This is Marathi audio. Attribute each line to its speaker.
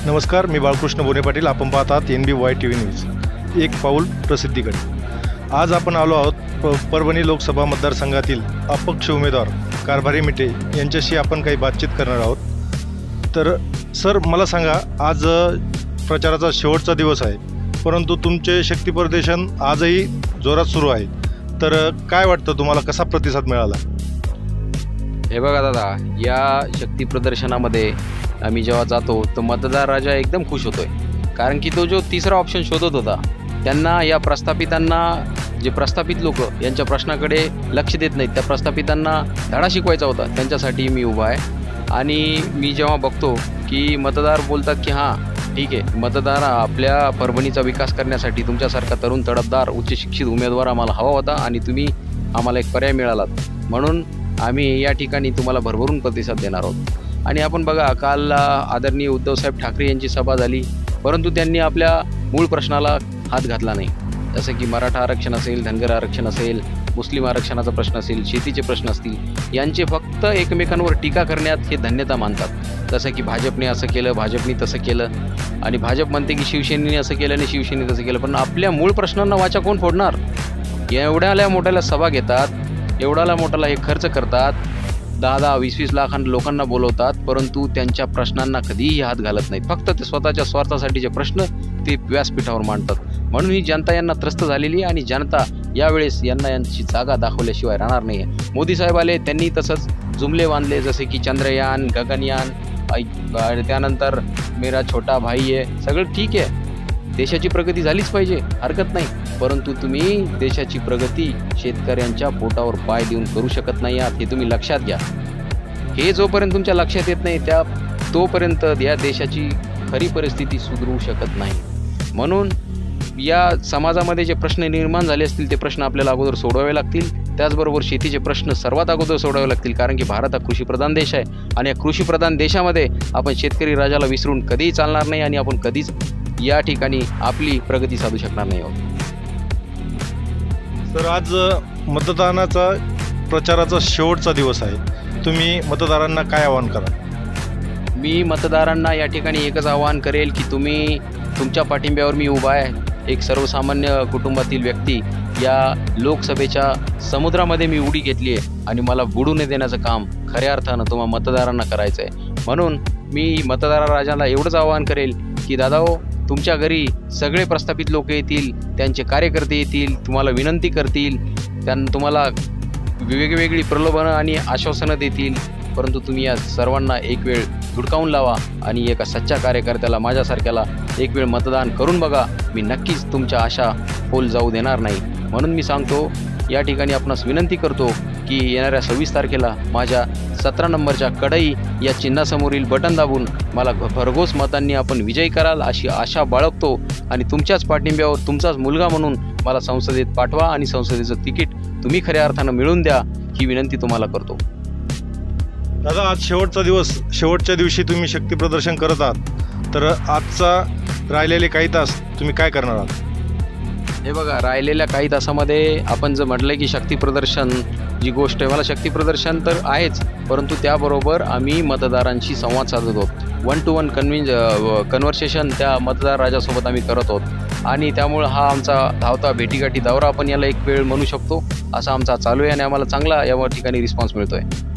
Speaker 1: नमस्कार, मी बाळकृष्ण बोने पाटील. आपण पाहतात NBY TV न्यूज. एक पाऊल प्रसिद्धीकडे. आज आपण आलो आहोत परभणी लोकसभा मतदारसंघातील अपक्ष उमेदवार कारभारी मिटे यांच्याशी आपण काही बातचीत करणार आहोत. तर सर, मला सांगा, आज प्रचाराचा शेवटचा दिवस आहे, परंतु तुमचे शक्ती प्रदर्शन आजही जोरात सुरू आहे. तर काय वाटतं तुम्हाला, कसा प्रतिसाद मिळाला?
Speaker 2: हे बघा दादा, या शक्ती प्रदर्शनामध्ये आम्ही जेव्हा जातो तर मतदार राजा एकदम खुश होतोय, कारण की तो जो तिसरा ऑप्शन शोधत होता त्यांना, या प्रस्थापितांना, जे प्रस्थापित लोक यांच्या प्रश्नाकडे लक्ष देत नाहीत, त्या प्रस्थापितांना धडा शिकवायचा होता, त्यांच्यासाठी मी उभा आहे. आणि मी जेव्हा बघतो की मतदार बोलतात की हां ठीक आहे, मतदार आपल्या परभणीचा विकास करण्यासाठी तुमच्यासारखा तरुण तडफदार उच्च शिक्षित उमेदवार आम्हाला हवा होता आणि तुम्ही आम्हाला एक पर्याय मिळालात, म्हणून आम्ही या ठिकाणी तुम्हाला भरभरून प्रतिसाद देणार आहोत. आणि आपण बघा, काल आदरणीय उद्धवसाहेब ठाकरे यांची सभा झाली, परंतु त्यांनी आपल्या मूळ प्रश्नाला हात घातला नाही. जसं की मराठा आरक्षण असेल, धनगर आरक्षण असेल, मुस्लिम आरक्षणाचा प्रश्न असेल, शेतीचे प्रश्न असतील, यांचे फक्त एकमेकांवर टीका करण्यात हे धन्यता मानतात. जसं की भाजपने असं केलं, भाजपने तसं केलं, आणि भाजप म्हणते की शिवसेनेने असं केलं आणि शिवसेनेने तसं केलं. पण आपल्या मूळ प्रश्नांना वाचा कोण फोडणार? एवढ्याला मोठ्याला सभा घेतात, एवढ्याला मोठ्याला हे खर्च करतात, 10-10, 20-20 लाख लोकांना बोलवतात, परंतु त्यांच्या प्रश्नांना कधीही हात घालत नाहीत. फक्त ते स्वतःच्या स्वार्थासाठीचे प्रश्न ते व्यासपीठावर मांडतात. म्हणून ही जनता यांना त्रस्त झालेली आहे आणि जनता यावेळेस यांची जागा दाखवल्याशिवाय राहणार नाही आहे. मोदी साहेब आले, त्यांनी तसंच जुमले बांधले, जसे की चंद्रयान, गगनयान, त्यानंतर मेरा छोटा भाई आहे. सगळं ठीक आहे, देशाची प्रगती झालीच पाहिजे, हरकत नाही, परंतु तुम्ही देशाची प्रगती शेतकऱ्यांच्या पोटावर पाय देऊन करू शकत नाही आहात, हे तुम्ही लक्षात घ्या. हे जोपर्यंत तुमच्या लक्षात येत नाही तोपर्यंत या देशाची खरी परिस्थिती सुधरू शकत नाही. म्हणून या समाजामध्ये जे प्रश्न निर्माण झाले असतील ते प्रश्न आपल्याला अगोदर सोडवावे लागतील. त्याचबरोबर शेतीचे प्रश्न सर्वात अगोदर सोडवावे लागतील, कारण की भारत हा कृषीप्रधान देश आहे आणि या कृषीप्रधान देशामध्ये आपण शेतकरी राजाला विसरून कधीही चालणार नाही आणि आपण कधीच या ठिकाणी आपली प्रगती साधू शकणार नाही आहोत.
Speaker 1: तर आज मतदानाचा प्रचाराचा शेवटचा दिवस आहे, तुम्ही मतदारांना काय आवाहन करा?
Speaker 2: मी मतदारांना या ठिकाणी एकच आवाहन करेल की तुम्ही, तुमच्या पाठिंब्यावर मी उभा आहे. एक सर्वसामान्य कुटुंबातील व्यक्ती, या लोकसभेच्या समुद्रामध्ये मी उडी घेतली आहे आणि मला बुडू न देण्याचं काम खऱ्या अर्थानं तुम्हाला मतदारांना करायचं आहे. म्हणून मी मतदार राजाला एवढंच आवाहन करेल की दादाओ, तुमच्या घरी सगळे प्रस्थापित लोक येतील, त्यांचे कार्यकर्ते येतील, तुम्हाला विनंती करतील, तुम्हाला वेगवेगळी प्रलोभनं आणि आश्वासनं देतील, परंतु तुम्ही या सर्वांना एक वेळ धुडकावून लावा आणि एका सच्च्या कार्यकर्त्याला, माझ्यासारख्याला एक वेळ मतदान करून बघा. मी नक्कीच तुमच्या आशा फोल जाऊ देणार नाही. म्हणून मी सांगतो, या ठिकाणी आपणास विनंती करतो की येणाऱ्या 26 तारखेला माझ्या 17 नंबरच्या कढई या चिन्हासमोरील बटन दाबून मला भरघोस मतांनी आपण विजयी कराल अशी आशा बाळगतो आणि तुमच्याच पाठिंब्यावर तुमचाच मुलगा म्हणून मला संसदेत पाठवा आणि संसदेचं तिकीट तुम्ही खऱ्या अर्थानं मिळवून द्या, ही विनंती तुम्हाला करतो.
Speaker 1: दादा, आज शेवटचा दिवस, शेवटच्या दिवशी तुम्ही शक्ती प्रदर्शन करत आहात, तर आजचा राहिलेले काही तास तुम्ही काय करणार आहात?
Speaker 2: हे बघा, राहिलेल्या काही तासामध्ये आपण जर म्हटलं की शक्ती प्रदर्शन जी गोष्ट आहे, मला शक्ती प्रदर्शन तर आहेच, परंतु त्याबरोबर आम्ही मतदारांशी संवाद साधत आहोत. 1-to-1 कन्व्हर्सेशन त्या मतदार राजासोबत आम्ही करत आहोत आणि त्यामुळं हा आमचा धावता भेटीगाठी दौरा आपण याला एक वेळ म्हणू शकतो, असा आमचा चालू आहे आणि आम्हाला चांगला या ठिकाणी रिस्पॉन्स मिळतो आहे.